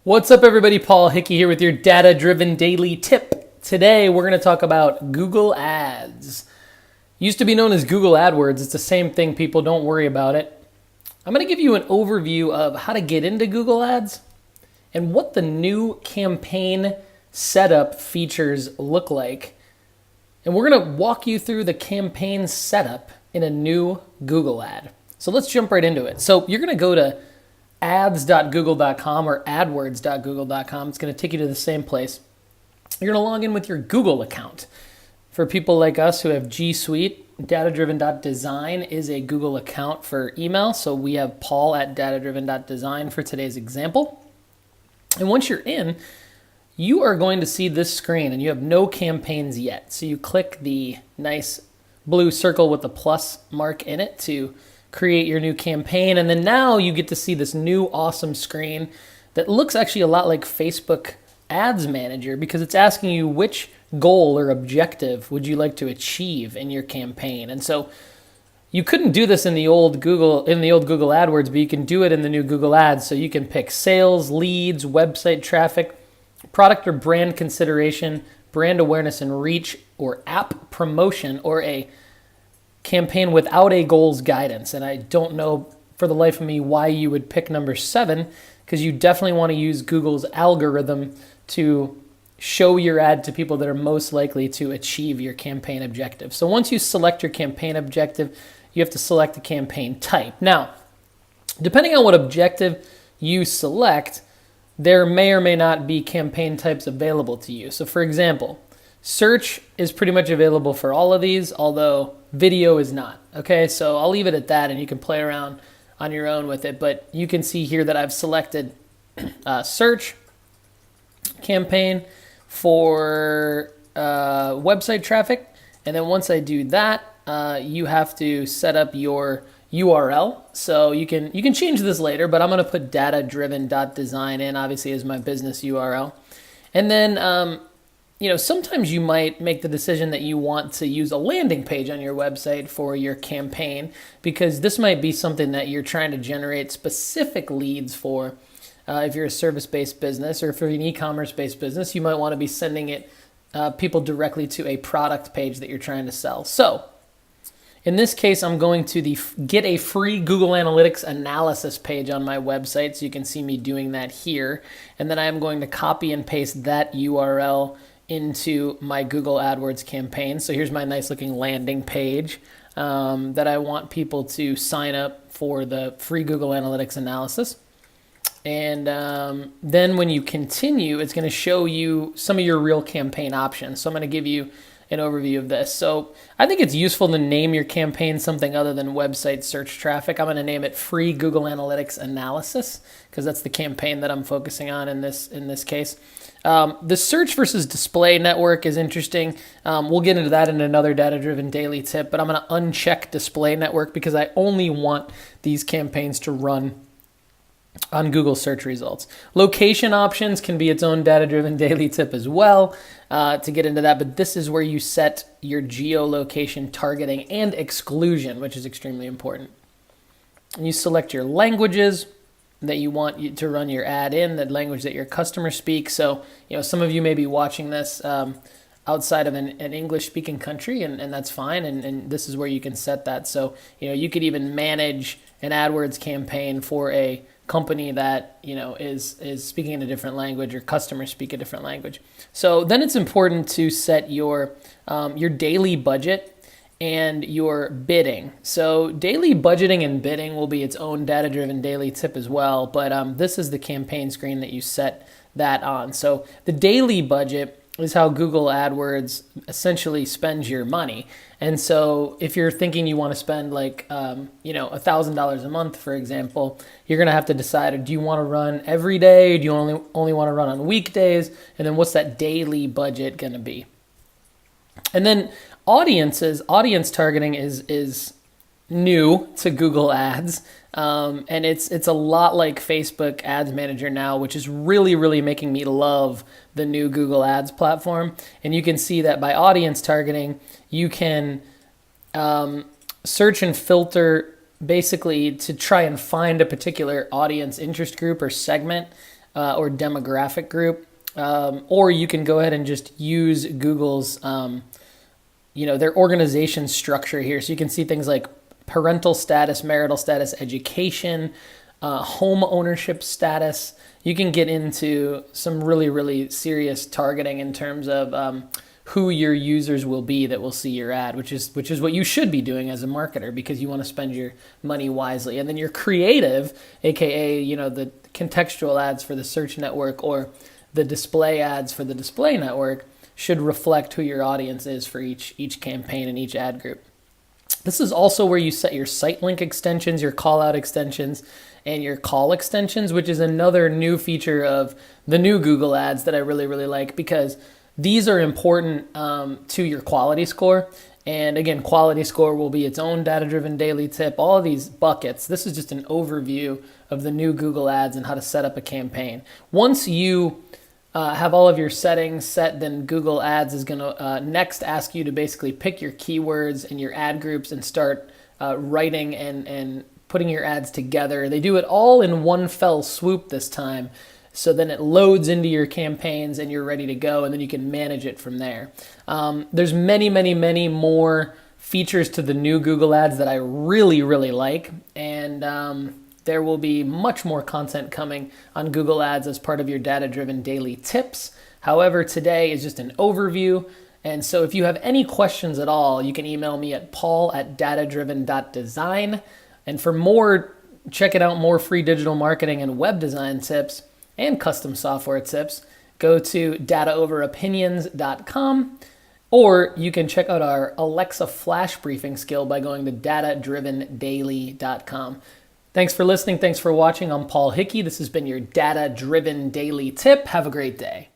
What's up, everybody? Paul Hickey here with your data-driven daily tip. Today, we're going to talk about Google Ads. Used to be known as Google Adwords. It's the same thing, people. Don't worry about it. I'm going to give you an overview of how to get into Google Ads and what the new campaign setup features look like. And we're going to walk you through the campaign setup in a new Google ad. So let's jump right into it. So you're going to go to ads.google.com or adwords.google.com. It's going to take you to the same place. You're going to log in with your Google account. For people like us who have G Suite, datadriven.design is a Google account for email. So we have Paul at datadriven.design for today's example. And once you're in, you are going to see this screen and you have no campaigns yet. So you click the nice blue circle with the plus mark in it to create your new campaign. And then now you get to see this new awesome screen that looks actually a lot like Facebook Ads Manager, because it's asking you which goal or objective would you like to achieve in your campaign. And so you couldn't do this in the old Google AdWords, but you can do it in the new Google Ads. So you can pick sales, leads, website traffic, product or brand consideration, brand awareness and reach, or app promotion, or a campaign without a goals guidance. And I don't know for the life of me why you would pick number 7, because you definitely want to use Google's algorithm to show your ad to people that are most likely to achieve your campaign objective. So once you select your campaign objective, you have to select the campaign type. Now, depending on what objective you select, there may or may not be campaign types available to you. So for example, search is pretty much available for all of these, although video is not. Okay, so I'll leave it at that and you can play around on your own with it. But you can see here that I've selected search campaign for website traffic. And then once I do that, you have to set up your URL. So you can change this later, but I'm going to put datadriven.design in, obviously, as my business URL. And then sometimes you might make the decision that you want to use a landing page on your website for your campaign, because this might be something that you're trying to generate specific leads for. If you're a service-based business, or if you're an e-commerce-based business, you might want to be sending it people directly to a product page that you're trying to sell. So in this case, I'm going to get a free Google Analytics analysis page on my website, so you can see me doing that here. And then I'm going to copy and paste that URL into my Google AdWords campaign. So here's my nice looking landing page that I want people to sign up for the free Google Analytics analysis. And then when you continue, it's going to show you some of your real campaign options. So I'm going to give you an overview of this. So I think it's useful to name your campaign something other than website search traffic. I'm going to name it free Google Analytics analysis, because that's the campaign that I'm focusing on in this case. The search versus display network is interesting. We'll get into that in another data-driven daily tip, but I'm going to uncheck display network because I only want these campaigns to run on Google search results. Location options can be its own data-driven daily tip as well to get into that, but this is where you set your geolocation targeting and exclusion, which is extremely important. And you select your languages that you want to run your ad in, the language that your customers speak. So, some of you may be watching this outside of an English-speaking country, and that's fine, and this is where you can set that. So, you could even manage an AdWords campaign for a company that is speaking in a different language, or customers speak a different language. So then it's important to set your daily budget and your bidding. So daily budgeting and bidding will be its own data-driven daily tip as well, but this is the campaign screen that you set that on. So the daily budget is how Google AdWords essentially spends your money. And so if you're thinking you want to spend like $1,000 a month, for example, you're going to have to decide, do you want to run every day? Do you only want to run on weekdays? And then what's that daily budget going to be? And then audience targeting is new to Google Ads. And it's a lot like Facebook Ads Manager now, which is really, really making me love the new Google Ads platform. And you can see that by audience targeting, you can search and filter basically to try and find a particular audience interest group or segment or demographic group. Or you can go ahead and just use Google's, their organization structure here. So you can see things like parental status, marital status, education, home ownership status. You can get into some really, really serious targeting in terms of who your users will be that will see your ad, which is what you should be doing as a marketer, because you want to spend your money wisely. And then your creative, aka the contextual ads for the search network or the display ads for the display network, should reflect who your audience is for each campaign and each ad group. This is also where you set your sitelink extensions, your call out extensions, and your call extensions, which is another new feature of the new Google ads that I really, really like, because these are important to your quality score. And again, quality score will be its own data-driven daily tip. All of these buckets, this is just an overview of the new Google ads and how to set up a campaign. Once you have all of your settings set, then Google Ads is going to next ask you to basically pick your keywords and your ad groups and start writing and putting your ads together. They do it all in one fell swoop this time. So then it loads into your campaigns and you're ready to go, and then you can manage it from there. There's many, many, many more features to the new Google Ads that I really, really like. And there will be much more content coming on Google Ads as part of your data-driven daily tips. However, today is just an overview. And so if you have any questions at all, you can email me at paul@datadriven.design. And for more, check it out, more free digital marketing and web design tips and custom software tips, go to dataoveropinions.com, or you can check out our Alexa flash briefing skill by going to datadrivendaily.com. Thanks for listening. Thanks for watching. I'm Paul Hickey. This has been your data-driven daily tip. Have a great day.